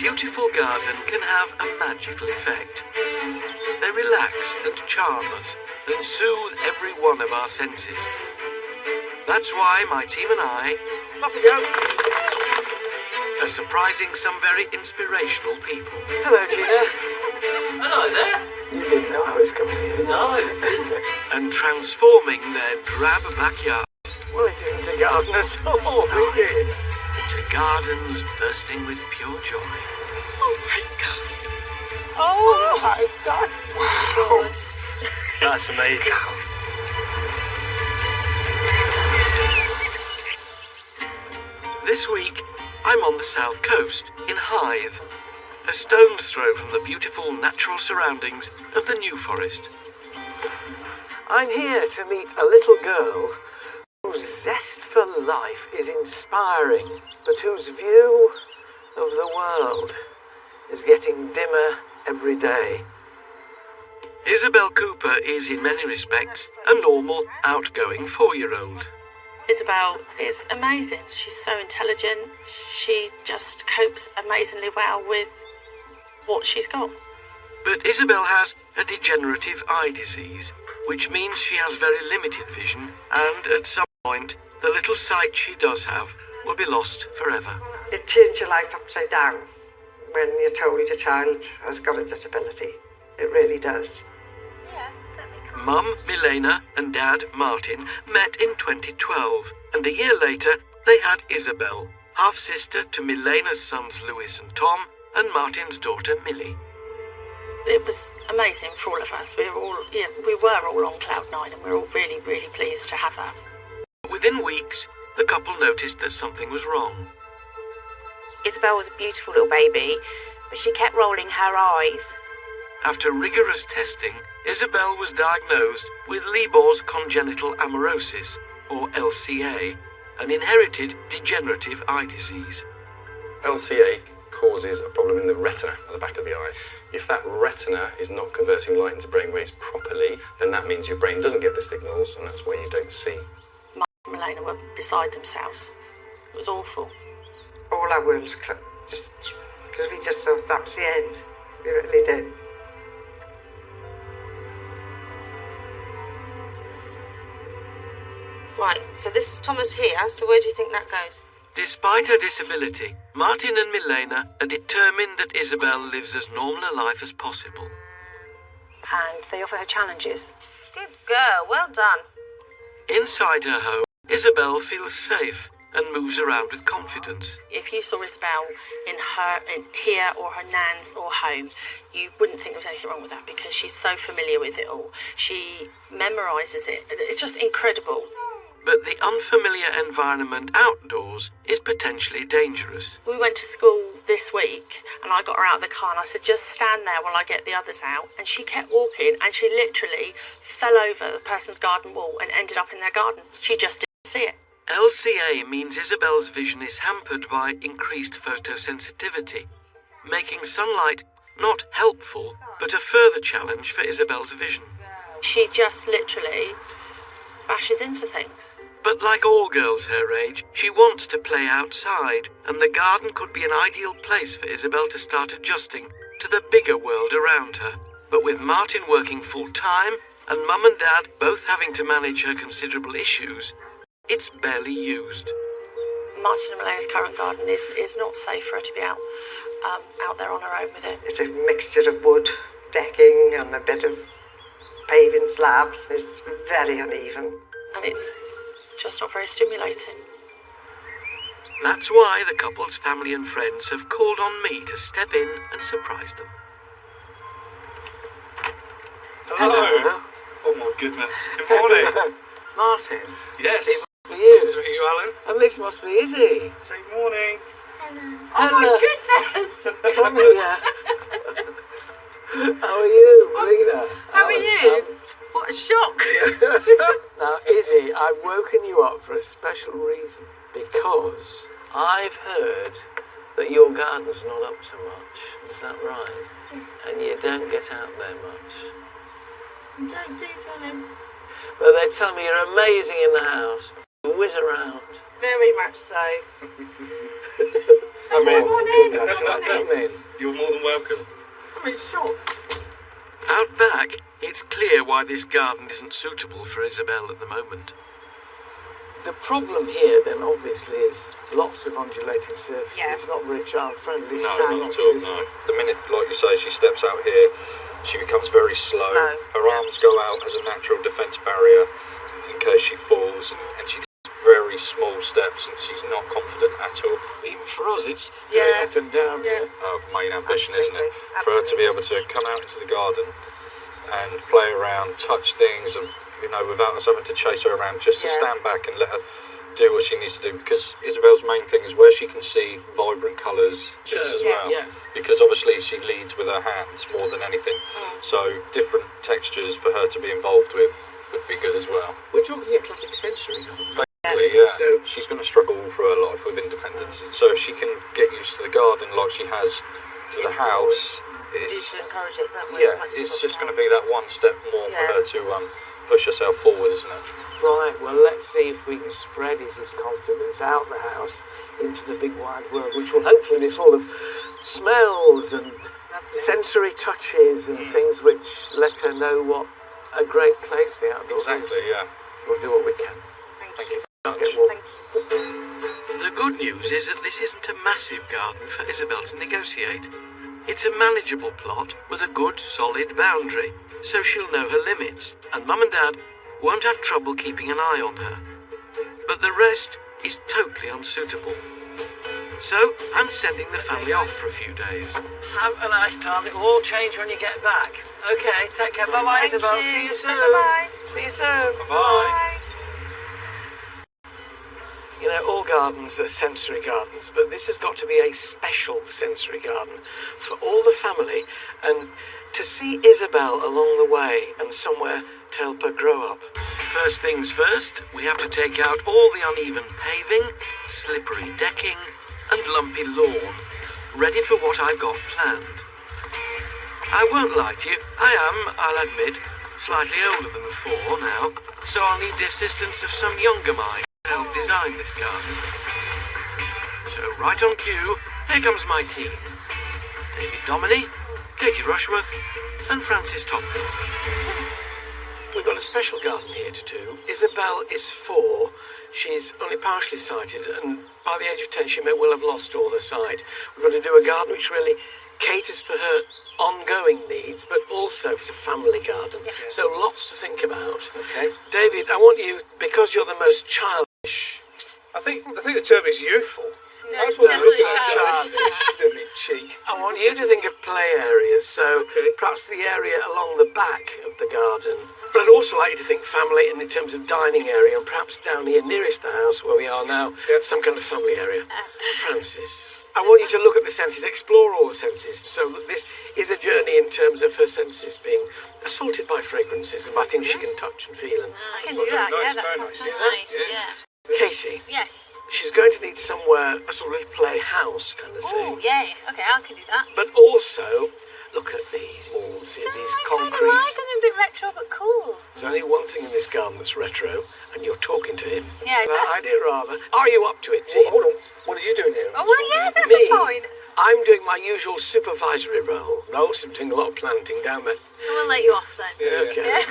beautiful garden can have a magical effect. They relax and charm us and soothe every one of our senses. That's why my team and I are surprising some very inspirational people. Hello, Gina. Hello there. You didn't know I was coming here. No. And transforming their drab backyards. Well, it isn't a garden at all, is it? To gardens bursting with pure joy. Oh, my God. Oh, my God. Wow. That's amazing. This week, I'm on the south coast, in Hythe, a stone's throw from the beautiful natural surroundings of the New Forest. I'm here to meet a little girl whose zest for life is inspiring, but whose view of the world is getting dimmer every day. Isabel Cooper is, in many respects, a normal, outgoing 4-year-old. Isabel is amazing. She's so intelligent. She just copes amazingly well with what she's got. But Isabel has a degenerative eye disease, which means she has very limited vision, and at some point, the little sight she does have will be lost forever. It turns your life upside down when you're told your child has got a disability. It really does. Mum, Milena, and Dad, Martin, met in 2012, and a year later, they had Isabel, half-sister to Milena's sons Louis and Tom, and Martin's daughter Millie. It was amazing for all of us. We were all on cloud nine, and we were all really, really pleased to have her. Within weeks, the couple noticed that something was wrong. Isabel was a beautiful little baby, but she kept rolling her eyes. After rigorous testing, Isabel was diagnosed with Leber's congenital amaurosis, or LCA, an inherited degenerative eye disease. LCA causes a problem in the retina at the back of the eye. If that retina is not converting light into brainwaves properly, then that means your brain doesn't get the signals, and that's why you don't see. Mark and Milena were beside themselves. It was awful. All our worlds closed, just because we just thought that was the end. We really did. Right, so this is Thomas here, so where do you think that goes? Despite her disability, Martin and Milena are determined that Isabel lives as normal a life as possible. And they offer her challenges. Good girl, well done. Inside her home, Isabel feels safe and moves around with confidence. If you saw Isabel in here or her nan's or home, you wouldn't think there was anything wrong with that because she's so familiar with it all. She memorises it. It's just incredible. But the unfamiliar environment outdoors is potentially dangerous. We went to school this week and I got her out of the car and I said, just stand there while I get the others out. And she kept walking and she literally fell over the person's garden wall and ended up in their garden. She just didn't see it. LCA means Isabel's vision is hampered by increased photosensitivity, making sunlight not helpful, but a further challenge for Isabel's vision. She just literally bashes into things. But like all girls her age, she wants to play outside, and the garden could be an ideal place for Isabel to start adjusting to the bigger world around her. But with Martin working full-time, and Mum and Dad both having to manage her considerable issues, it's barely used. Martin and Milena's current garden is not safe for her to be out there on her own with it. It's a mixture of wood, decking and a bit of paving slabs. It's very uneven. And it's just not very stimulating. That's why the couple's family and friends have called on me to step in and surprise them. Hello. Oh my goodness. Good morning. Martin. Yes. It must be Nice to you. meet you, Alan. And this must be Izzy. Say morning. Hello. Goodness! Come here. How are you, Lena? How are you? What a shock! Now, Izzy, I've woken you up for a special reason. Because I've heard that your garden's not up to much. Is that right? And you don't get out there much. Don't do tell him. But they tell me you're amazing in the house. You whiz around. Very much so. Come in. Come in. You're more than welcome. Out back, it's clear why this garden isn't suitable for Isabel at the moment. The problem here, then, obviously, is lots of undulating surfaces. Yeah. It's not very child-friendly. No, not at all, no. The minute, like you say, she steps out here, she becomes very slow. Her arms go out as a natural defence barrier in case she falls, and she takes very small steps, and she's not confident at all. Even for us, it's going up and down. Yeah. Our main ambition, Absolutely. isn't it? For her to be able to come out into the garden and play around, touch things, and without us having to chase her around, just to stand back and let her do what she needs to do. Because Isabel's main thing is where she can see vibrant colours as well. Yeah. Because obviously she leads with her hands more than anything. So different textures for her to be involved with would be good as well. We're talking a classic sensory garden. Basically, yeah. So- She's going to struggle all through her life with independence. So if she can get used to the garden like she has to the house, it's encourage it that way. it's just going to be that one step more for her to push herself forward, isn't it? Right, well, let's see if we can spread his confidence out the house into the big wide world, which will hopefully be full of smells and sensory touches and things which let her know what a great place the outdoors Exactly, is. yeah. We'll do what we can. Thank you. I'll get warm. The good news is that this isn't a massive garden for Isabel to negotiate. It's a manageable plot with a good, solid boundary, so she'll know her limits, and Mum and Dad won't have trouble keeping an eye on her. But the rest is totally unsuitable. So I'm sending the family off for a few days. Have a nice time. It'll all change when you get back. Okay, take care. Bye-bye, Thank Isabel. you. See you soon. Bye-bye. See you soon. Bye. You know, all gardens are sensory gardens, but this has got to be a special sensory garden for all the family, and to see Isabel along the way and somewhere to help her grow up. First things first, we have to take out all the uneven paving, slippery decking, and lumpy lawn, ready for what I've got planned. I won't lie to you, I am, I'll admit, slightly older than the 4 now, so I'll need the assistance of some younger minds to help design this garden. So right on cue, here comes my team. David Dominy, Katie Rushworth, and Francis Tompkins. We've got a special garden here to do. Isabel is 4. She's only partially sighted, and by the age of 10 she may well have lost all her sight. We've got to do a garden which really caters for her ongoing needs, but also it's a family garden. Yeah. So lots to think about. Okay. David, I want you, because you're the most childish. I think the term is youthful. That's what we're looking at. Childish. Definitely cheek. I want you to think of play areas, so Okay. perhaps the area along the back of the garden. But I'd also like you to think family in terms of dining area, and perhaps down here nearest the house where we are now, some kind of family area. Francis, I want you to look at the senses, explore all the senses, so that this is a journey in terms of her senses being assaulted by fragrances and by things she can touch and feel. And I can do that, Nice, that very sounds nice, nice, yeah. Katie, Yes. she's going to need somewhere, a sort of playhouse kind of thing. Oh, yeah. Okay, I can do that. But also, look at these walls here, these I kind of concrete. like them, a bit retro but cool. There's only one thing in this garden that's retro, and you're talking to him. Yeah. That idea, rather. Are you up to it, team? Hold on. What are you doing here? Oh, well, yeah, that's Me? fine. I'm doing my usual supervisory role. I'm also doing a lot of planting down there. I'll let you off then. Okay.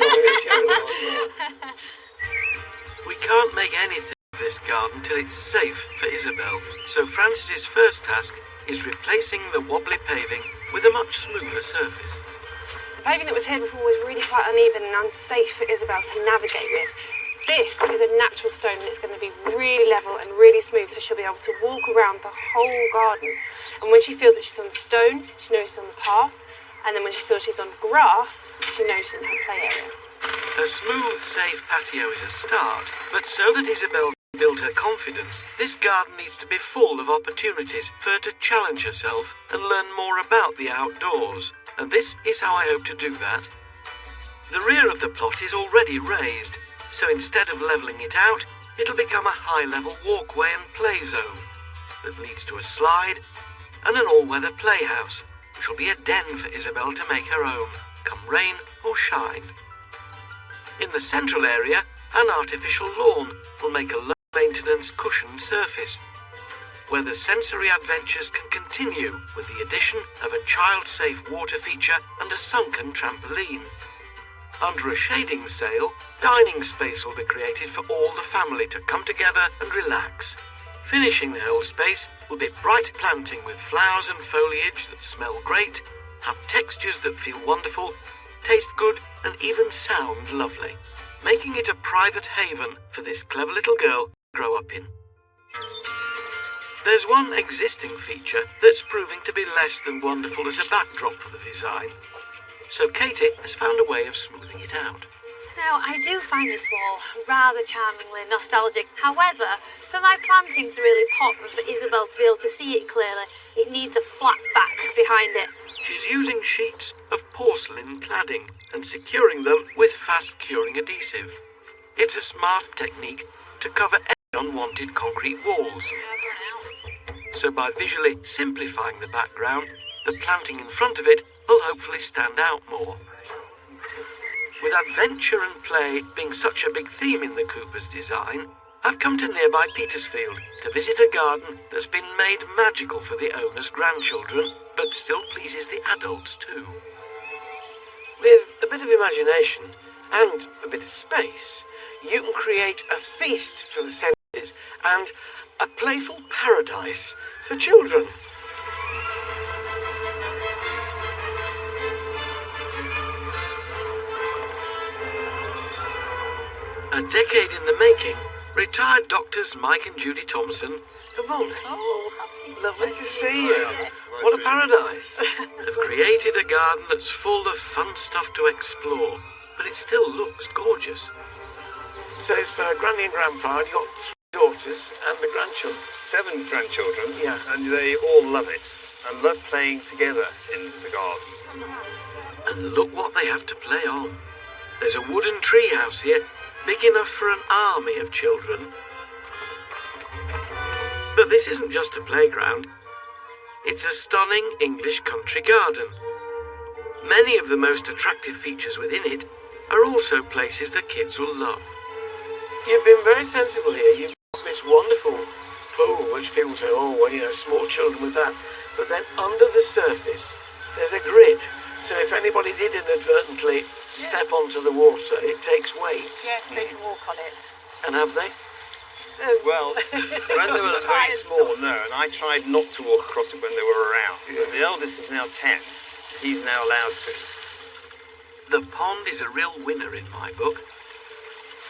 We can't make anything of this garden till it's safe for Isabel, so Francis's first task is replacing the wobbly paving with a much smoother surface. The paving that was here before was really quite uneven and unsafe for Isabel to navigate with. This is a natural stone and it's going to be really level and really smooth, so she'll be able to walk around the whole garden. And when she feels that she's on the stone, she knows she's on the path. And then when she feels she's on grass, she knows she's in her play area. A smooth, safe patio is a start, but so that Isabel can build her confidence, this garden needs to be full of opportunities for her to challenge herself and learn more about the outdoors. And this is how I hope to do that. The rear of the plot is already raised, so instead of levelling it out, it'll become a high-level walkway and play zone that leads to a slide and an all-weather playhouse, which will be a den for Isabel to make her own, come rain or shine. In the central area, an artificial lawn will make a low-maintenance cushioned surface. where the sensory adventures can continue with the addition of a child-safe water feature and a sunken trampoline. Under a shading sail, dining space will be created for all the family to come together and relax. Finishing the whole space will be bright planting with flowers and foliage that smell great, have textures that feel wonderful, taste good and even sound lovely, making it a private haven for this clever little girl to grow up in. There's one existing feature that's proving to be less than wonderful as a backdrop for the design, so Katie has found a way of smoothing it out. Now, I do find this wall rather charmingly nostalgic. However, for my planting to really pop and for Isabel to be able to see it clearly, it needs a flat back behind it. She's using sheets of porcelain cladding and securing them with fast-curing adhesive. It's a smart technique to cover any unwanted concrete walls. So by visually simplifying the background, the planting in front of it will hopefully stand out more. With adventure and play being such a big theme in the Cooper's design, I've come to nearby Petersfield to visit a garden that's been made magical for the owner's grandchildren, but still pleases the adults too. With a bit of imagination and a bit of space, you can create a feast for the senses and a playful paradise for children. A decade in the making, retired doctors Mike and Judy Thompson, Come on. Oh, lovely to see you. What a paradise. have created a garden that's full of fun stuff to explore, but it still looks gorgeous. So it's for Granny and Grandpa, and you've got 3 daughters and the grandchildren. 7 grandchildren, Yeah. and they all love it and love playing together in the garden. And look what they have to play on. There's a wooden treehouse here, big enough for an army of children. But this isn't just a playground. It's a stunning English country garden. Many of the most attractive features within it are also places that kids will love. You've been very sensible here. You've got this wonderful pool, which people say, oh, well, you know, small children with that. But then under the surface, there's a grid. So if anybody did inadvertently step onto the water, it takes weight. Yes, they can walk on it. And have they? Well, when they were very small, no, and I tried not to walk across it when they were around. But the eldest is now 10. He's now allowed to. The pond is a real winner in my book.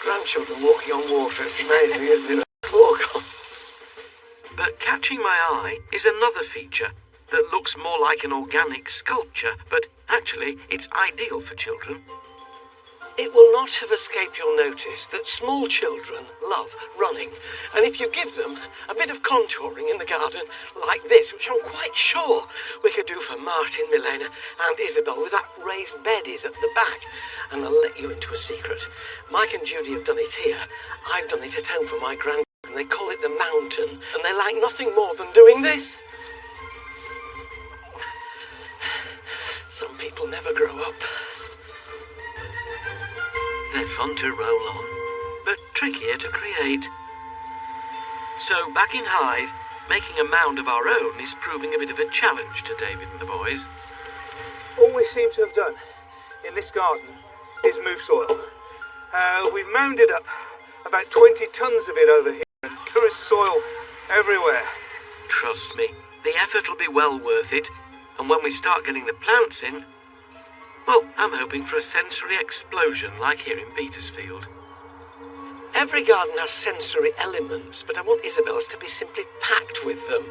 Grandchildren walking on water, it's amazing, isn't it? Walk on. But catching my eye is another feature that looks more like an organic sculpture, but actually it's ideal for children. It will not have escaped your notice that small children love running. And if you give them a bit of contouring in the garden like this, which I'm quite sure we could do for Martin, Milena and Isabel with that raised bed is at the back. And I'll let you into a secret. Mike and Judy have done it here. I've done it at home for my grandchildren. They call it the mountain. And they like nothing more than doing this. Some people never grow up. They're fun to roll on, but trickier to create. So back in Hythe, making a mound of our own is proving a bit of a challenge to David and the boys. All we seem to have done in this garden is move soil. We've mounded up about 20 tons of it over here, and there is soil everywhere. Trust me, the effort will be well worth it, and when we start getting the plants in, well, I'm hoping for a sensory explosion like here in Petersfield. Every garden has sensory elements, but I want Isabel's to be simply packed with them.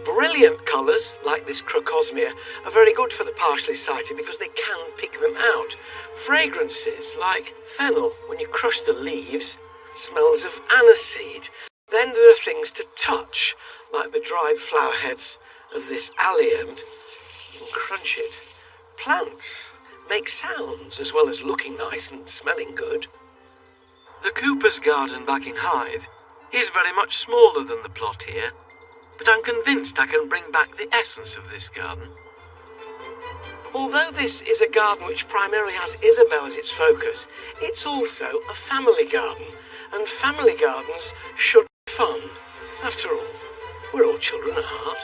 Brilliant colours, like this crocosmia, are very good for the partially sighted because they can pick them out. Fragrances, like fennel, when you crush the leaves, smells of aniseed. Then there are things to touch, like the dried flower heads of this allium. You can crunch it. Plants make sounds as well as looking nice and smelling good. The Cooper's garden back in Hythe is very much smaller than the plot here, but I'm convinced I can bring back the essence of this garden. Although this is a garden which primarily has Isabel as its focus, it's also a family garden, and family gardens should be fun, after all. We're all children at heart.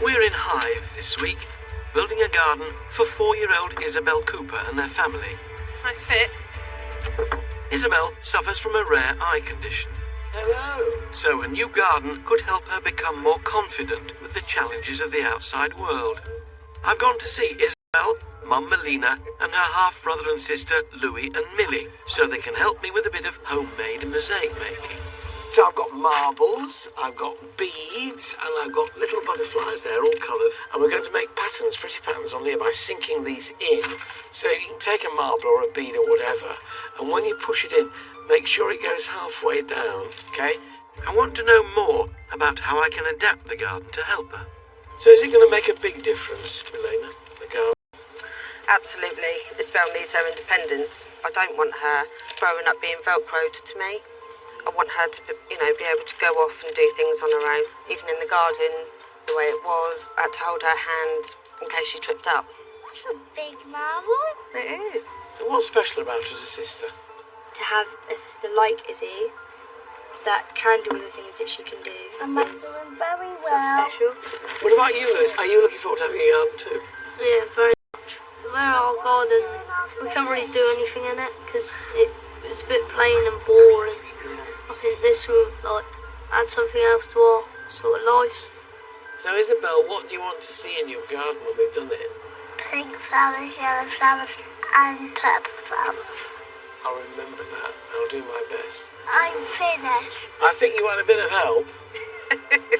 We're in Hythe this week, building a garden for 4-year-old Isabel Cooper and their family. Nice fit. Isabel suffers from a rare eye condition. Hello. So a new garden could help her become more confident with the challenges of the outside world. I've gone to see Isabel, Mum Melina, and her half-brother and sister Louis and Millie, so they can help me with a bit of homemade mosaic making. So I've got marbles, I've got beads, and I've got little butterflies there, all coloured. And we're going to make patterns, pretty patterns on here by sinking these in. So you can take a marble or a bead or whatever, and when you push it in, make sure it goes halfway down, okay? I want to know more about how I can adapt the garden to help her. So is it going to make a big difference, Milena, the garden? Absolutely. Isabel needs her independence. I don't want her growing up being velcroed to me. I want her to, be able to go off and do things on her own. Even in the garden, the way it was, I had to hold her hand in case she tripped up. That's a big marble. It is. So what's special about her as a sister? To have a sister like Izzy that can do all the things that she can do. I'm doing very well. So special. What about you, Liz? Are you looking forward to having a garden too? Yeah, very much. We're our garden. We can't really do anything in it because it's a bit plain and boring. I think this will add something else to our sort of lives. So Isabel, what do you want to see in your garden when we've done it? Pink flowers, yellow flowers, and purple flowers. I'll remember that. I'll do my best. I'm finished. I think you want a bit of help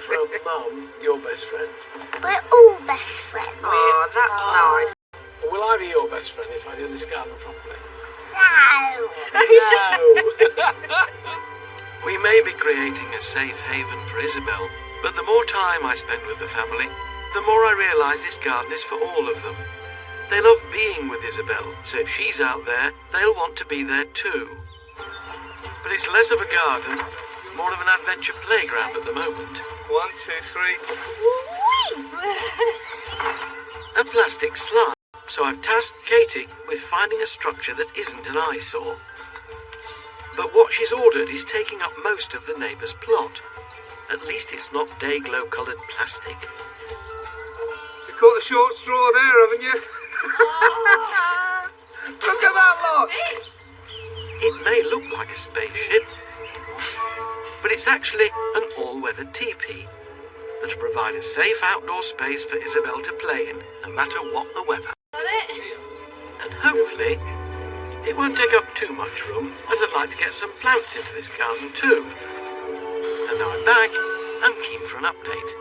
from Mum, your best friend. We're all best friends. Oh, that's nice. Will I be your best friend if I do this garden properly? No. No. We may be creating a safe haven for Isabel, but the more time I spend with the family, the more I realise this garden is for all of them. They love being with Isabel, so if she's out there, they'll want to be there too. But it's less of a garden, more of an adventure playground at the moment. 1, 2, 3. A plastic slide, so I've tasked Katie with finding a structure that isn't an eyesore. But what she's ordered is taking up most of the neighbour's plot. At least it's not day-glow-coloured plastic. You caught the short straw there, haven't you? Look at that lot! It may look like a spaceship, but it's actually an all-weather teepee that'll provide a safe outdoor space for Isabel to play in, no matter what the weather. And hopefully, it won't take up too much room, as I'd like to get some plants into this garden too. And now I'm back, I'm keen for an update.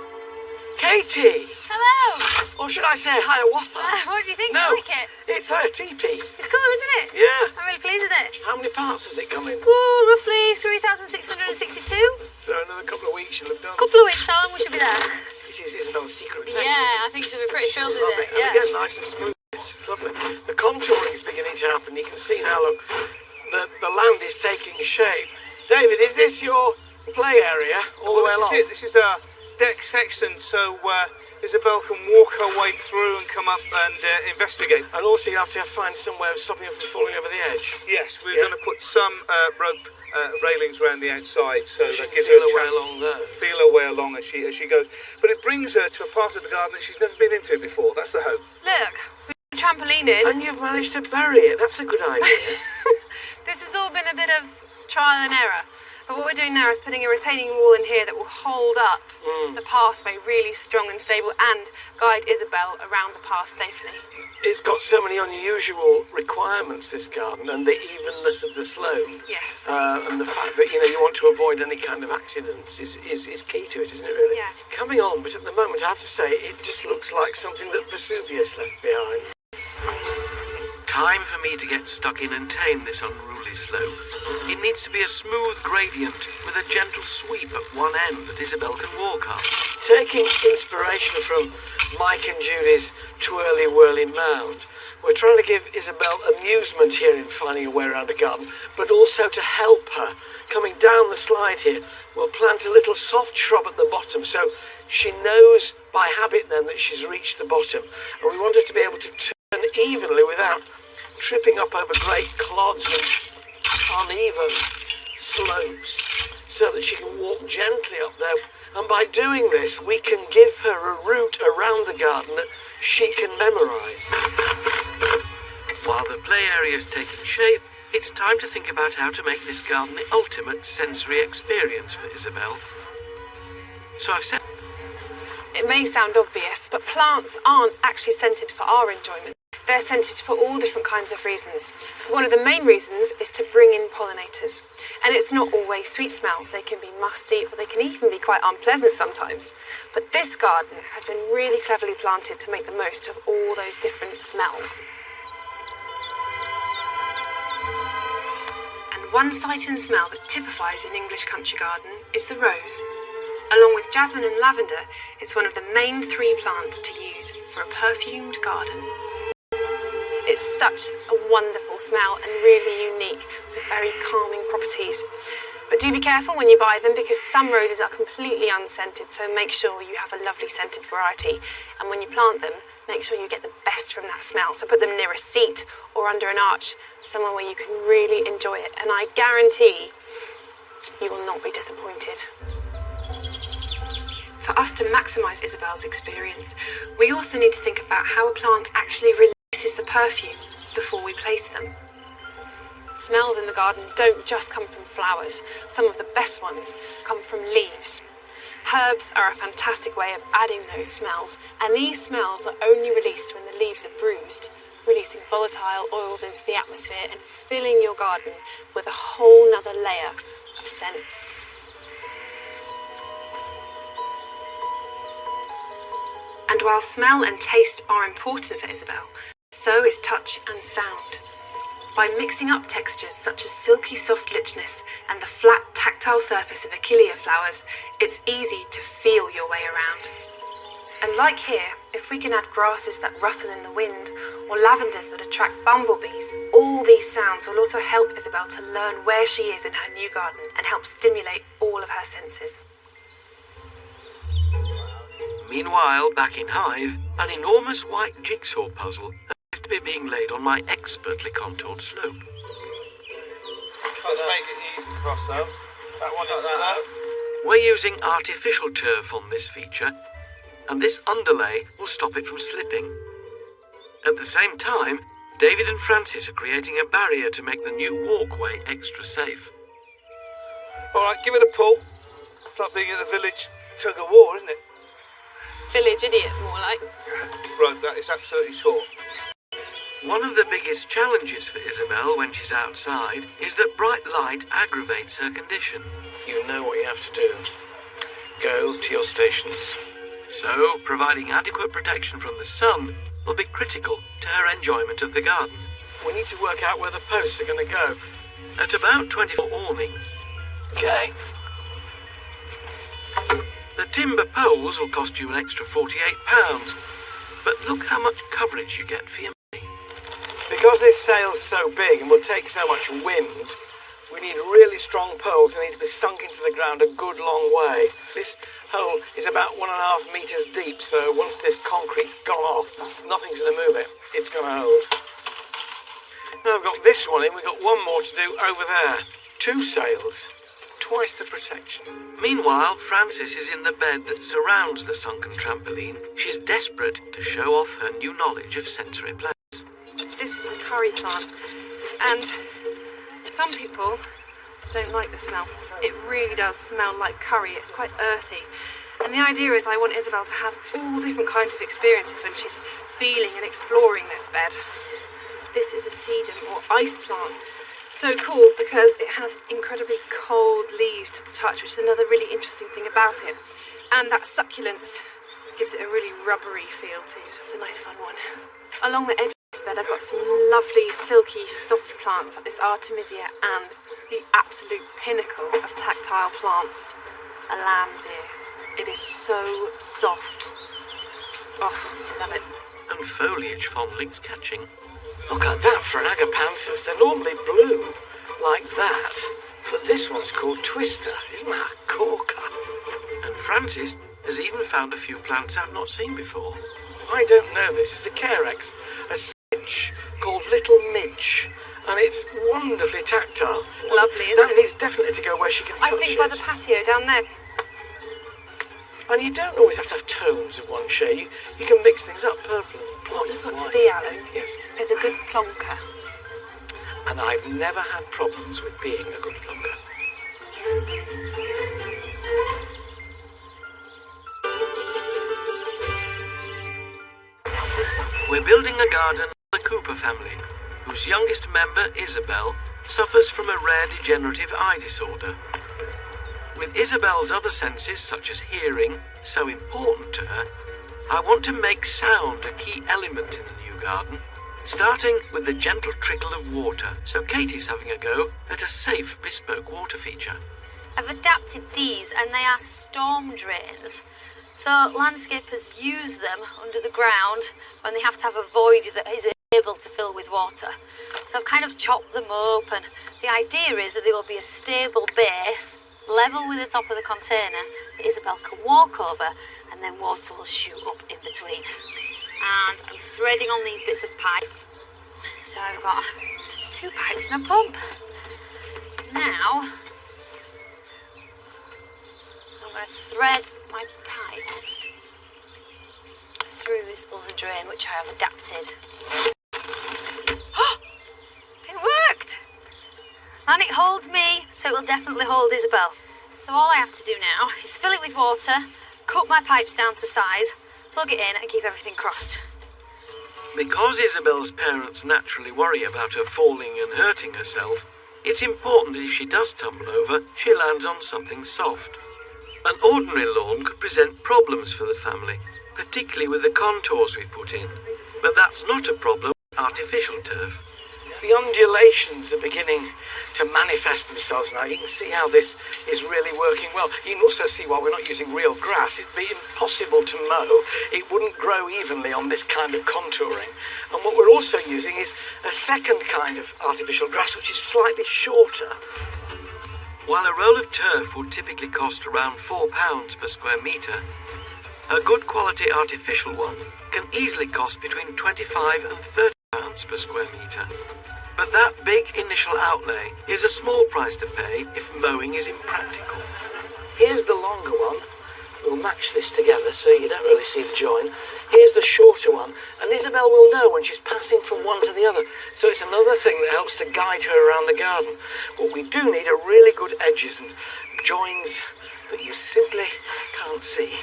Katie! Hello! Or should I say Hiawatha? What do you think? No, You like it? it's a teepee. It's cool, isn't it? Yeah. I'm really pleased with it. How many parts does it come in? Ooh, roughly 3,662. So another couple of weeks you'll have done. Couple of weeks time, we should be there. This is Isabel's secret place. Yeah, I think she'll be pretty thrilled with it. And Yeah. again, nice and smooth. It's lovely. The contouring is beginning to happen. You can see now, look, the land is taking shape. David, is this your play area all the way along? This is it. This is our deck section, so Isabel can walk her way through and come up and investigate. And also you have to find somewhere stopping her from falling over the edge. Yes, we're going to put some rope railings around the outside, so that gives feel her a her way chance along there. feel her way along as she goes. But it brings her to a part of the garden that she's never been into before. That's the hope. Look, we put a trampoline in. And you've managed to bury it. That's a good idea. This has all been a bit of trial and error. But what we're doing now is putting a retaining wall in here that will hold up the pathway really strong and stable and guide Isabel around the path safely. It's got so many unusual requirements, this garden, and the evenness of the slope. Yes. And the fact that, you want to avoid any kind of accidents is key to it, isn't it, really? Yeah. Coming on, but at the moment, I have to say, it just looks like something that Vesuvius left behind. Time for me to get stuck in and tame this unruly slope. It needs to be a smooth gradient with a gentle sweep at one end that Isabel can walk up. Taking inspiration from Mike and Judy's twirly whirly mound, we're trying to give Isabel amusement here in finding a way around a garden, but also to help her. Coming down the slide here, we'll plant a little soft shrub at the bottom so she knows by habit then that she's reached the bottom. And we want her to be able to turn evenly without tripping up over great clods and uneven slopes so that she can walk gently up there. And by doing this, we can give her a route around the garden that she can memorise. While the play area is taking shape, it's time to think about how to make this garden the ultimate sensory experience for Isabel. So I've said... It may sound obvious, but plants aren't actually scented for our enjoyment. They're scented for all different kinds of reasons. One of the main reasons is to bring in pollinators. And it's not always sweet smells. They can be musty, or they can even be quite unpleasant sometimes. But this garden has been really cleverly planted to make the most of all those different smells. And one sight and smell that typifies an English country garden is the rose. Along with jasmine and lavender, it's one of the main 3 plants to use for a perfumed garden. It's such a wonderful smell and really unique, with very calming properties. But do be careful when you buy them, because some roses are completely unscented, so make sure you have a lovely scented variety. And when you plant them, make sure you get the best from that smell. So put them near a seat or under an arch, somewhere where you can really enjoy it. And I guarantee you will not be disappointed. For us to maximise Isabel's experience, we also need to think about how a plant actually releases the perfume before we place them. Smells in the garden don't just come from flowers. Some of the best ones come from leaves. Herbs are a fantastic way of adding those smells, and these smells are only released when the leaves are bruised, releasing volatile oils into the atmosphere and filling your garden with a whole nother layer of scents. And while smell and taste are important for Isabel, so is touch and sound. By mixing up textures such as silky soft lichness and the flat tactile surface of achillea flowers, it's easy to feel your way around. And like here, if we can add grasses that rustle in the wind, or lavenders that attract bumblebees, all these sounds will also help Isabel to learn where she is in her new garden and help stimulate all of her senses. Meanwhile, back in Hive, an enormous white jigsaw puzzle appears to be being laid on my expertly contoured slope. Let's make it easy for us, though. That one into that. We're using artificial turf on this feature, and this underlay will stop it from slipping. At the same time, David and Francis are creating a barrier to make the new walkway extra safe. All right, give it a pull. It's like being at the village tug-of-war, isn't it? Village idiot, more like. Right, that is absolutely tall. One of the biggest challenges for Isabel when she's outside is that bright light aggravates her condition. You know what you have to do. Go to your stations. So, providing adequate protection from the sun will be critical to her enjoyment of the garden. We need to work out where the posts are going to go. At about 24 awning. Okay. The timber poles will cost you an extra £48, but look how much coverage you get for your money. Because this sail's so big and will take so much wind, we need really strong poles that need to be sunk into the ground a good long way. This hole is about 1.5 metres deep, so once this concrete's gone off, nothing's going to move it. It's going to hold. Now I've got this one in, we've got one more to do over there. 2 sails. Twice the protection. Meanwhile, Frances is in the bed that surrounds the sunken trampoline. She's desperate to show off her new knowledge of sensory plants. This is a curry plant, and some people don't like the smell. It really does smell like curry. It's quite earthy. And the idea is I want Isabel to have all different kinds of experiences when she's feeling and exploring this bed. This is a sedum or ice plant. So called because it has incredibly cold leaves to the touch, which is another really interesting thing about it. And that succulence gives it a really rubbery feel too, so it's a nice fun one. Along the edge of this bed I've got some lovely silky soft plants like this Artemisia and the absolute pinnacle of tactile plants, a lamb's ear. It is so soft. Oh, love it. And foliage fondling's catching. Look at that for an agapanthus. They're normally blue, like that. But this one's called Twister. Isn't that a corker? And Francis has even found a few plants I've not seen before. I don't know this. It's a Carex, a bench called Little Midge, and it's wonderfully tactile. Lovely, isn't That it? needs definitely to go where she can touch I think by the patio down there. And you don't always have to have tones of one shade. You can mix things up, purple and What plum we've and got white. to be, Alan, Yes. is a good plonker. And I've never had problems with being a good plonker. We're building a garden for the Cooper family, whose youngest member, Isabel, suffers from a rare degenerative eye disorder. With Isabel's other senses, such as hearing, so important to her, I want to make sound a key element in the new garden, starting with the gentle trickle of water, so Katie's having a go at a safe bespoke water feature. I've adapted these and they are storm drains. So landscapers use them under the ground when they have to have a void that is able to fill with water. So I've kind of chopped them up, and the idea is that there will be a stable base level with the top of the container that Isabel can walk over, and then water will shoot up in between. And I'm threading on these bits of pipe. So I've got 2 pipes and a pump. Now I'm going to thread my pipes through this other drain, which I have adapted. It worked! And it holds me, so it will definitely hold Isabel. So all I have to do now is fill it with water, cut my pipes down to size, plug it in and keep everything crossed. Because Isabel's parents naturally worry about her falling and hurting herself, it's important that if she does tumble over, she lands on something soft. An ordinary lawn could present problems for the family, particularly with the contours we put in. But that's not a problem with artificial turf. The undulations are beginning to manifest themselves now. You can see how this is really working well. You can also see why we're not using real grass. It'd be impossible to mow. It wouldn't grow evenly on this kind of contouring. And what we're also using is a second kind of artificial grass, which is slightly shorter. While a roll of turf would typically cost around £4 per square metre, a good quality artificial one can easily cost between £25 and £30 per square metre. But that big initial outlay is a small price to pay if mowing is impractical. Here's the longer one. We'll match this together so you don't really see the join. Here's the shorter one, and Isabel will know when she's passing from one to the other. So it's another thing that helps to guide her around the garden. What we do need are really good edges and joins that you simply can't see.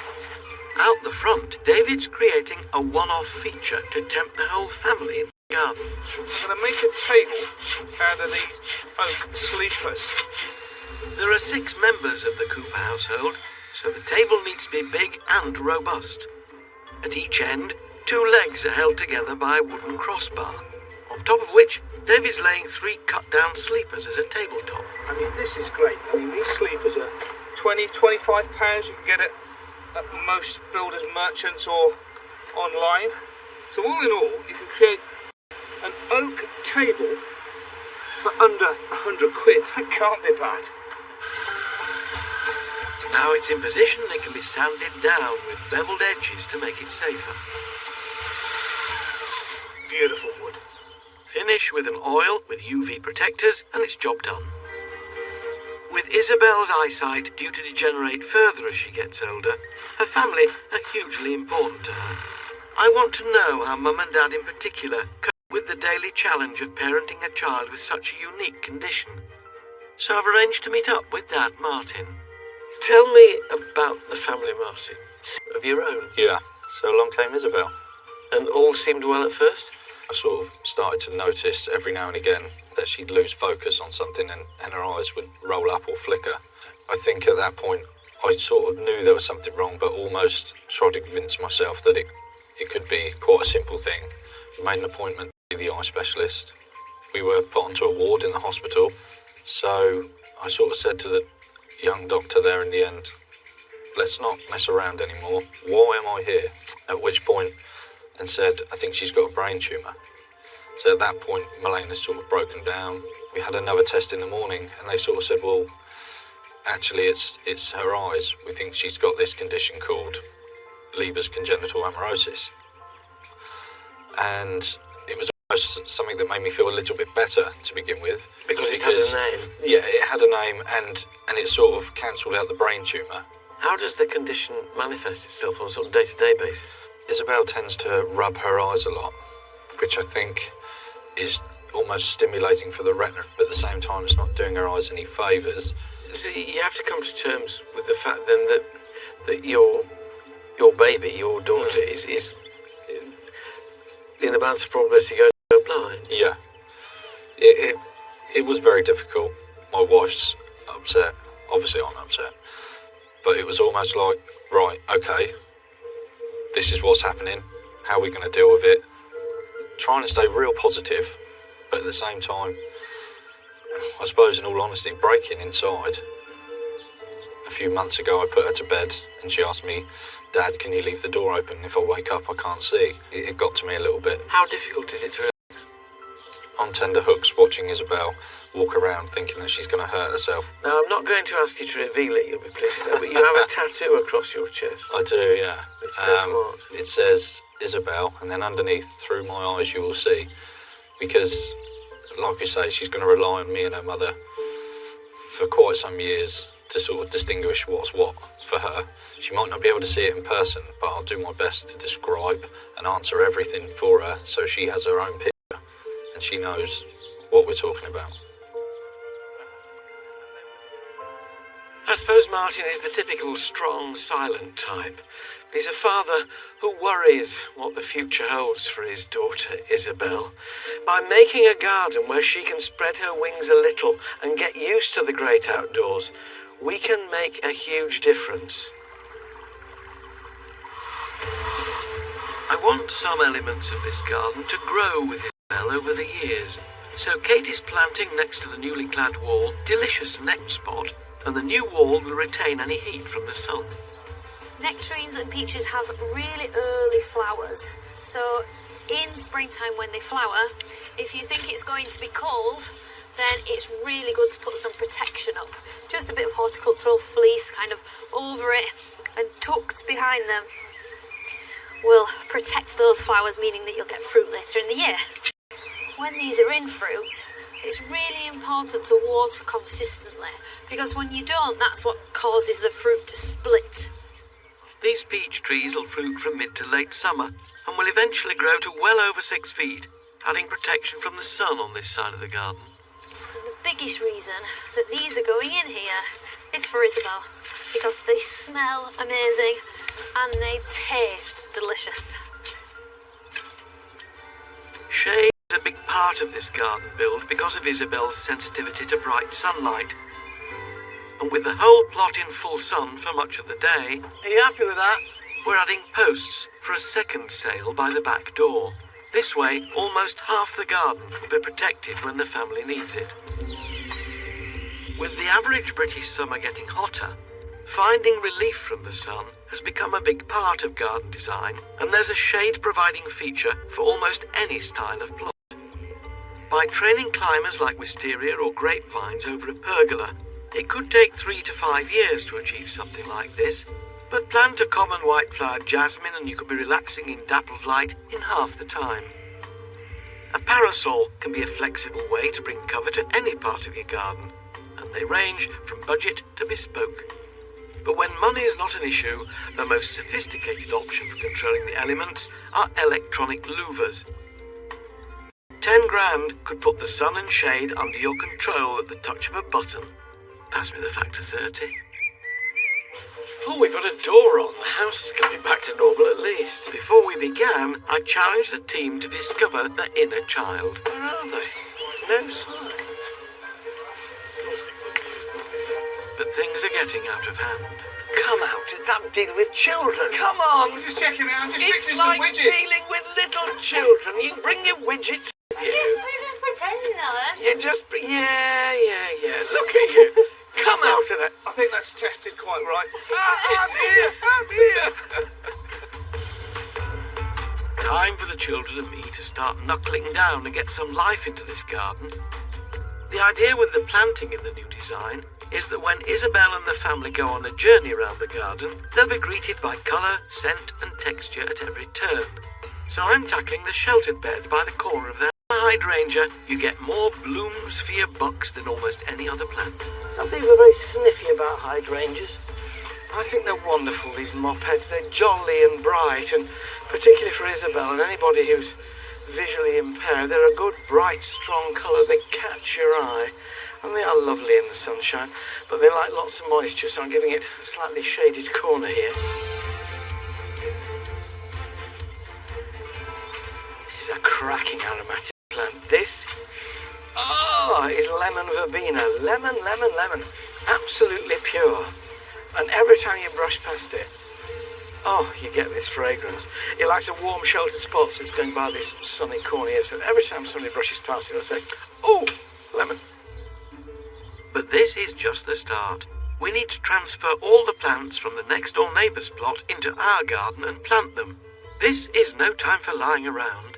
Out the front, David's creating a one-off feature to tempt the whole family in the garden. I'm going to make a table out of the oak sleepers. There are 6 members of the Cooper household, so the table needs to be big and robust. At each end, 2 legs are held together by a wooden crossbar, on top of which David's laying 3 cut-down sleepers as a tabletop. I mean, this is great. I mean, these sleepers are £20-25. You can get it at most builders' merchants or online. So all in all, you can create an oak table for under £100. That can't be bad. Now it's in position, it can be sanded down with beveled edges to make it safer. Beautiful wood. Finish with an oil with UV protectors and it's job done. With Isabel's eyesight due to degenerate further as she gets older, her family are hugely important to her. I want to know how Mum and Dad in particular cope with the daily challenge of parenting a child with such a unique condition. So I've arranged to meet up with Dad, Martin. Tell me about the family, Martin. Of your own. Yeah, so along came Isabel. And all seemed well at first? I sort of started to notice every now and again that she'd lose focus on something and her eyes would roll up or flicker. I think at that point I sort of knew there was something wrong, but almost tried to convince myself that it could be quite a simple thing. We made an appointment with the eye specialist. We were put onto a ward in the hospital, so I sort of said to the young doctor there in the end, let's not mess around anymore. Why am I here? At which point, and said, I think she's got a brain tumour. So at that point, Melena's sort of broken down. We had another test in the morning, and they sort of said, well, actually it's her eyes. We think she's got this condition called Leber's congenital amaurosis. And it was almost something that made me feel a little bit better to begin with. Because it had a name? Yeah, it had a name, and it sort of cancelled out the brain tumour. How does the condition manifest itself on a sort of day-to-day basis? Isabel tends to rub her eyes a lot, which I think is almost stimulating for the retina, but at the same time it's not doing her eyes any favours. So you have to come to terms with the fact then that your baby, your daughter, is in the balance of probability going to go blind. Yeah. It was very difficult. My wife's upset. Obviously I'm upset. But it was almost like, right, okay, this is what's happening. How are we going to deal with it? Trying to stay real positive, but at the same time, I suppose in all honesty, breaking inside. A few months ago I put her to bed and she asked me, Dad, can you leave the door open? If I wake up I can't see. It got to me a little bit. How difficult is it to relax? On tender hooks, watching Isabel walk around thinking that she's going to hurt herself. Now, I'm not going to ask you to reveal it, you'll be pleased to know, but you have a tattoo across your chest. I do, yeah. It says what? It says Isabel, and then underneath, through my eyes, you will see. Because, like you say, she's going to rely on me and her mother for quite some years to sort of distinguish what's what for her. She might not be able to see it in person, but I'll do my best to describe and answer everything for her so she has her own picture and she knows what we're talking about. I suppose Martin is the typical strong, silent type. He's a father who worries what the future holds for his daughter, Isabel. By making a garden where she can spread her wings a little and get used to the great outdoors, we can make a huge difference. I want some elements of this garden to grow with Isabel over the years. So Kate is planting next to the newly clad wall delicious neck spot, and the new wall will retain any heat from the sun. Nectarines and peaches have really early flowers, so in springtime when they flower, if you think it's going to be cold, then it's really good to put some protection up. Just a bit of horticultural fleece kind of over it and tucked behind them will protect those flowers, meaning that you'll get fruit later in the year. When these are in fruit, it's really important to water consistently, because when you don't, that's what causes the fruit to split. These peach trees will fruit from mid to late summer and will eventually grow to well over 6 feet, adding protection from the sun on this side of the garden. And the biggest reason that these are going in here is for Isabel, because they smell amazing and they taste delicious. Shade is a big part of this garden build because of Isabel's sensitivity to bright sunlight. And with the whole plot in full sun for much of the day, are you happy with that? We're adding posts for a second sail by the back door. This way, almost half the garden will be protected when the family needs it. With the average British summer getting hotter, finding relief from the sun has become a big part of garden design, and there's a shade-providing feature for almost any style of plot. By training climbers like wisteria or grapevines over a pergola, it could take 3 to 5 years to achieve something like this, but plant a common white-flowered jasmine and you could be relaxing in dappled light in half the time. A parasol can be a flexible way to bring cover to any part of your garden, and they range from budget to bespoke. But when money is not an issue, the most sophisticated option for controlling the elements are electronic louvers. 10 grand could put the sun and shade under your control at the touch of a button. Pass me the factor 30. Oh, we've got a door on. The house is coming back to normal at least. Before we began, I challenged the team to discover the inner child. Where are they? No sign. But things are getting out of hand. Come out, stop dealing with children. Come on. We're just checking it out, just It's fixing like some widgets. dealing with little children. You bring your widgets with you. We're just pretending, Alan. You just... Yeah. Look at you. Come out of it. I think that's tested quite right. I'm here. Time for the children and me to start knuckling down and get some life into this garden. The idea with the planting in the new design is that when Isabel and the family go on a journey around the garden, they'll be greeted by colour, scent and texture at every turn. So I'm tackling the sheltered bed by the corner of their Hydrangea, you get more blooms for your bucks than almost any other plant. Some people are very sniffy about hydrangeas. I think they're wonderful, these mopheads. They're jolly and bright, and particularly for Isabel and anybody who's visually impaired, they're a good, bright, strong colour. They catch your eye, and they are lovely in the sunshine, but they like lots of moisture, so I'm giving it a slightly shaded corner here. This is a cracking aromatic plant. This, is lemon verbena. Lemon, lemon, lemon. Absolutely pure. And every time you brush past it, you get this fragrance. It likes a warm, sheltered spot, so it's going by this sunny corner here. So every time somebody brushes past it, they'll say, "Oh, lemon." But this is just the start. We need to transfer all the plants from the next-door neighbour's plot into our garden and plant them. This is no time for lying around.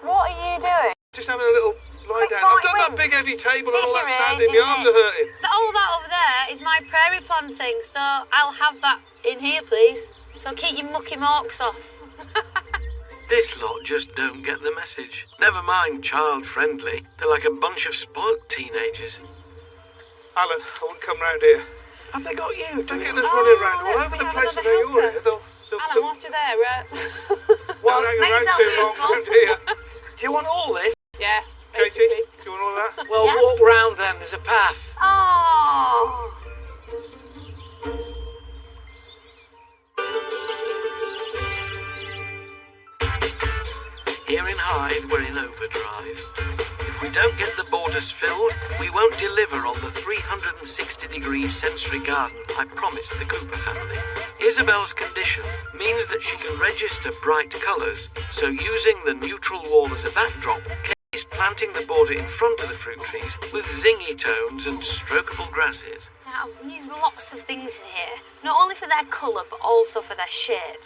What are you doing? Just having a little lie down. I've done that big heavy table and all that sanding. My arms are hurting. All that over there is my prairie planting, so I'll have that in here, please. So keep your mucky marks off. This lot just don't get the message. Never mind child-friendly. They're like a bunch of spoilt teenagers. Alan, I wouldn't come round here. Have they got you? They're getting us running around all over the place and you're here. Alan, whilst you're there, don't hang around too long round here. Do you want all this? Yeah, Katie, basically. do you want all that? Well, walk round then. There's a path. Oh. Here in Hyde, we're in overdrive. If we don't get the borders filled, we won't deliver on the 360-degree sensory garden I promised the Cooper family. Isabel's condition means that she can register bright colours, so using the neutral wall as a backdrop, Katie's planting the border in front of the fruit trees with zingy tones and strokeable grasses. Now, I've used lots of things in here, not only for their colour, but also for their shape.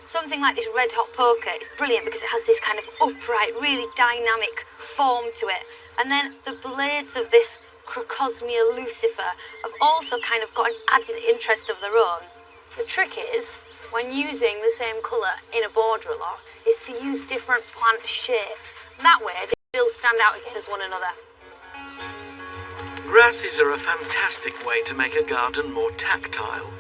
Something like this red hot poker is brilliant because it has this kind of upright, really dynamic form to it. And then the blades of this Crocosmia lucifer have also kind of got an added interest of their own. The trick is, when using the same colour in a border a lot, is to use different plant shapes. That way they still stand out against one another. Grasses are a fantastic way to make a garden more tactile.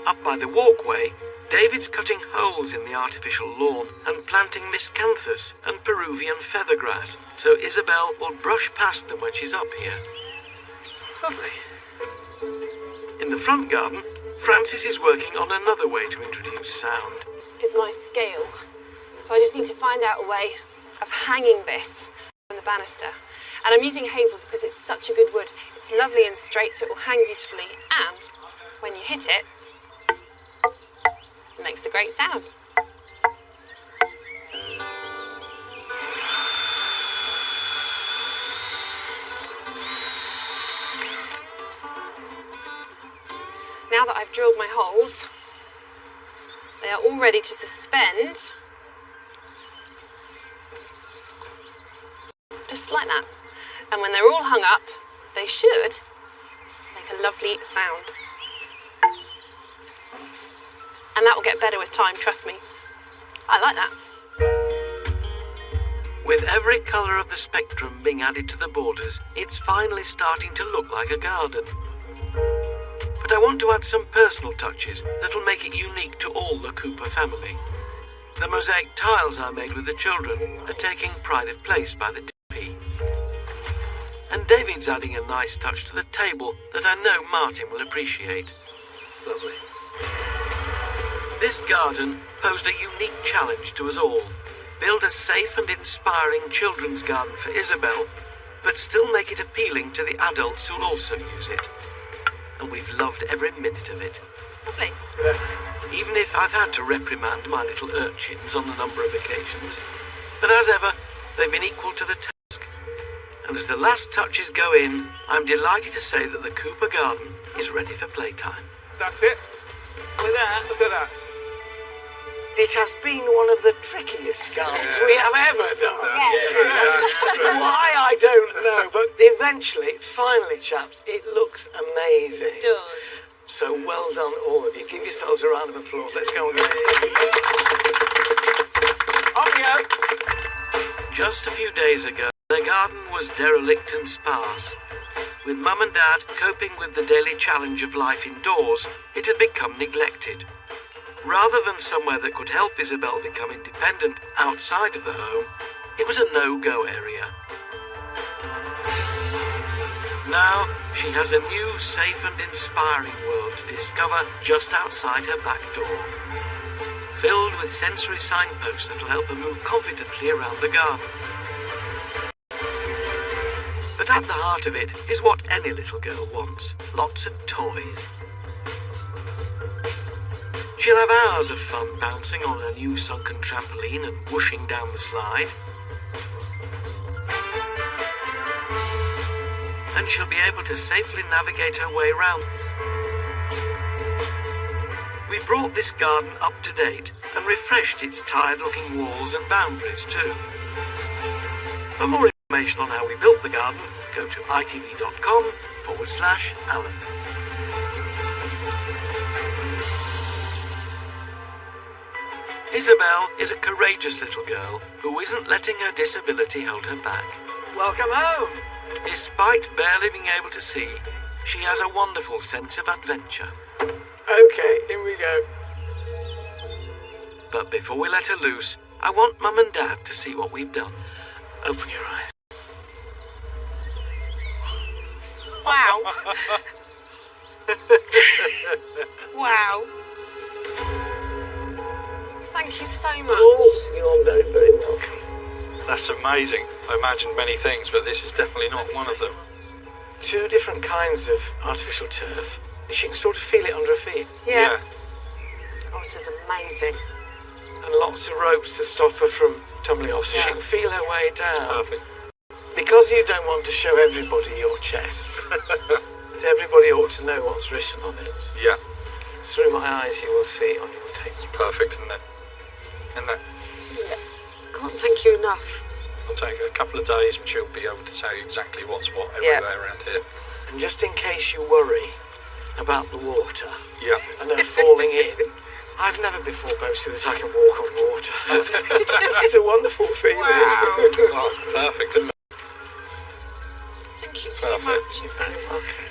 Up by the walkway, David's cutting holes in the artificial lawn and planting miscanthus and Peruvian feathergrass, so Isabel will brush past them when she's up here. Lovely. In the front garden, Francis is working on another way to introduce sound. Is my scale. So I just need to find out a way of hanging this from the banister. And I'm using hazel because it's such a good wood. It's lovely and straight, so it will hang beautifully. And when you hit it, it makes a great sound. Now that I've drilled my holes, they are all ready to suspend, just like that. And when they're all hung up, they should make a lovely sound. And that will get better with time, trust me. I like that. With every colour of the spectrum being added to the borders, it's finally starting to look like a garden. But I want to add some personal touches that'll make it unique to all the Cooper family. The mosaic tiles I made with the children are taking pride of place by the TP. And David's adding a nice touch to the table that I know Martin will appreciate. Lovely. This garden posed a unique challenge to us all. Build a safe and inspiring children's garden for Isabel, but still make it appealing to the adults who'll also use it. And we've loved every minute of it. Lovely. Even if I've had to reprimand my little urchins on a number of occasions. But as ever, they've been equal to the task. And as the last touches go in, I'm delighted to say that the Cooper garden is ready for playtime. That's it. Look at that. It has been one of the trickiest gardens we have ever done. Why, I don't know, but eventually, finally, chaps, it looks amazing. It does. So well done, all of you. Give yourselves a round of applause. Let's go and go. Off you go. Just a few days ago, Their garden was derelict and sparse. With Mum and Dad coping with the daily challenge of life indoors, it had become neglected. Rather than somewhere that could help Isabel become independent outside of the home, it was a no-go area. Now, she has a new, safe and inspiring world to discover just outside her back door, filled with sensory signposts that will help her move confidently around the garden. But at the heart of it is what any little girl wants, lots of toys. She'll have hours of fun bouncing on her new sunken trampoline and whooshing down the slide. And she'll be able to safely navigate her way round. We brought this garden up to date and refreshed its tired-looking walls and boundaries too. For more information on how we built the garden, go to itv.com/Alan. Isabel is a courageous little girl who isn't letting her disability hold her back. Welcome home! Despite barely being able to see, she has a wonderful sense of adventure. Okay, here we go. But before we let her loose, I want Mum and Dad to see what we've done. Open your eyes. Wow. Wow. Thank you so much. Oh, you're very, very welcome. That's amazing. I imagined many things, but this is definitely not one of them. 2 different kinds of artificial turf. She can sort of feel it under her feet. Yeah. Oh, this is amazing. And lots of ropes to stop her from tumbling off, so she can feel her way down. Perfect. Because you don't want to show everybody your chest, but everybody ought to know what's written on it. Yeah. Through my eyes, you will see on your tape. It's perfect, isn't it? Isn't it? Yeah. Can't thank you enough. It'll take a couple of days and she'll be able to tell you exactly what's what everywhere around here. And just in case you worry about the water and her falling in, I've never before boasted that I can walk on water. It's a wonderful feeling. Wow. Oh, it's perfect, isn't it? Thank you so much. You're very welcome.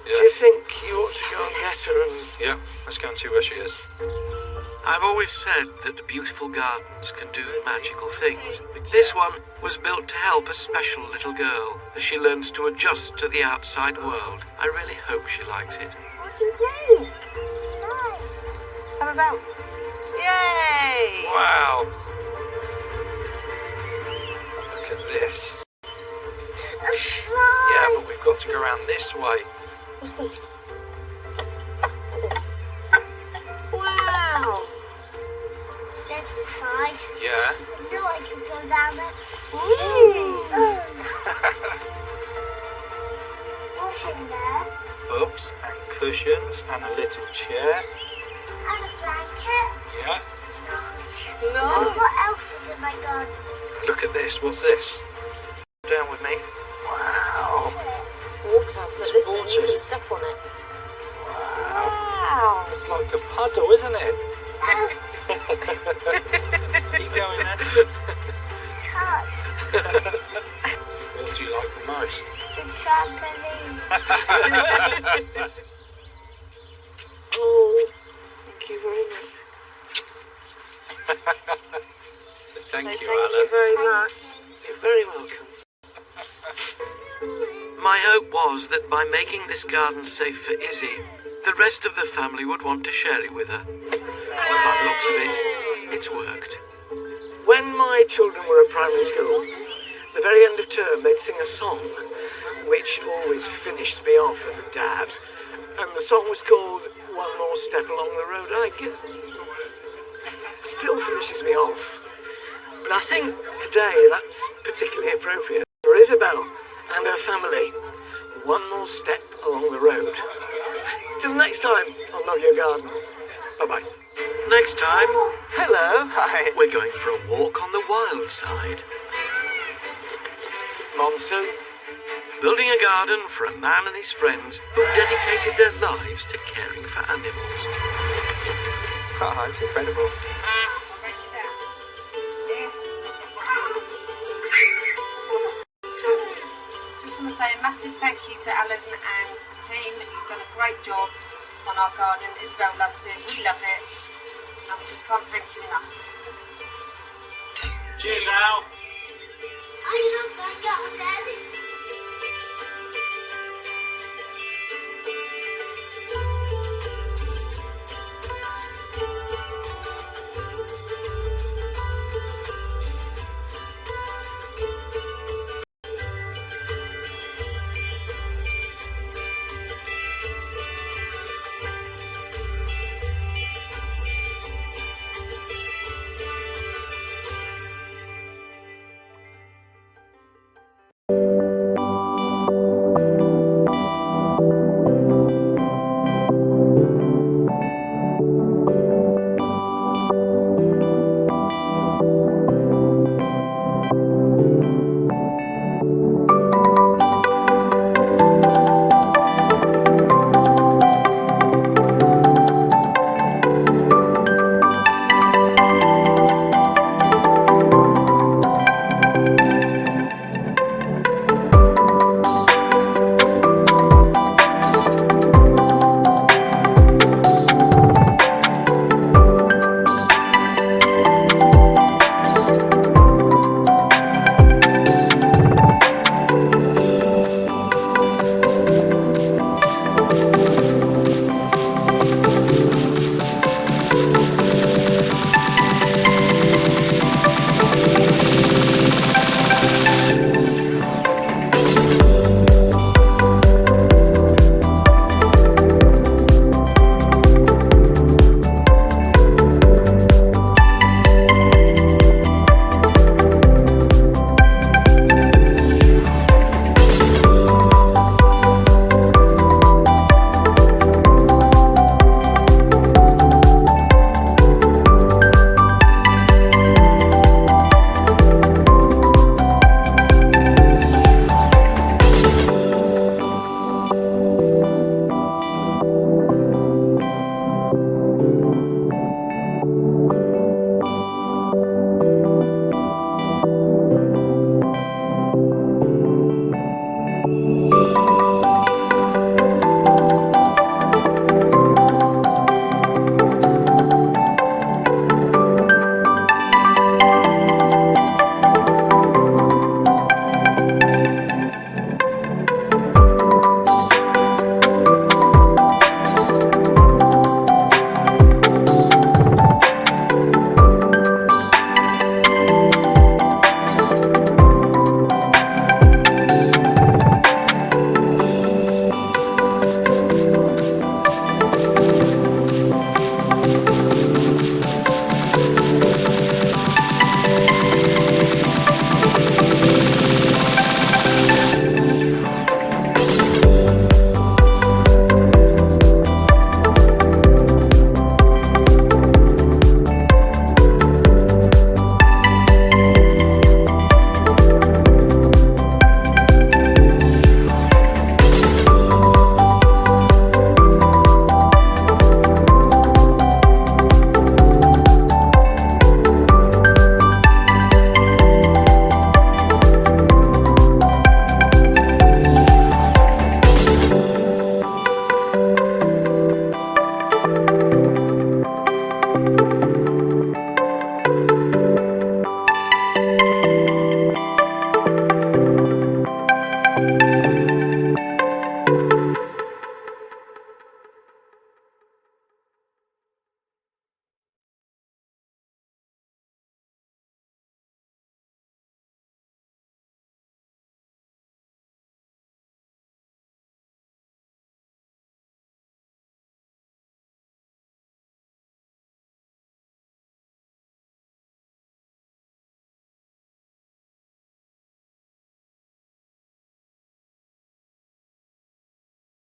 Yeah. Do you think you ought to go and get her and... Yeah, let's go and see where she is. I've always said that beautiful gardens can do magical things. This one was built to help a special little girl as she learns to adjust to the outside world. I really hope she likes it. What do you think? Have a bounce. Yay! Wow! Look at this. A slide. Yeah, but we've got to go around this way. What's this? Look at this. Wow! There's the slide. Yeah. You know I can go down it. What's in there? Books and cushions and a little chair. And a blanket. Yeah. No. And what else is in my garden? Look at this. What's this? Down with me. Wow. It's water. But listen, you can step on it. Wow. It's like a puddle, isn't it? Keep going then. What do you like the most? The trampoline. Oh, thank you very much. Thank you, Thank Alan. you very much. You're very welcome. My hope was that by making this garden safe for Izzy, the rest of the family would want to share it with her. Well, by the looks of it, it's worked. When my children were at primary school, the very end of term, they'd sing a song, which always finished me off as a dad. And the song was called One More Step Along the Road I Go. Still finishes me off. But I think today that's particularly appropriate for Isabel and her family. One more step along the road. Till next time on Love Your Garden. Bye-bye. Next time, Hello. Hi. we're going for a walk on the wild side. Monsoon. Building a garden for a man and his friends who've dedicated their lives to caring for animals. Oh, it's incredible. want to say a massive thank you to Alan and the team. You've done a great job on our garden. Isabel loves it, we love it, and we just can't thank you enough. Cheers, Al.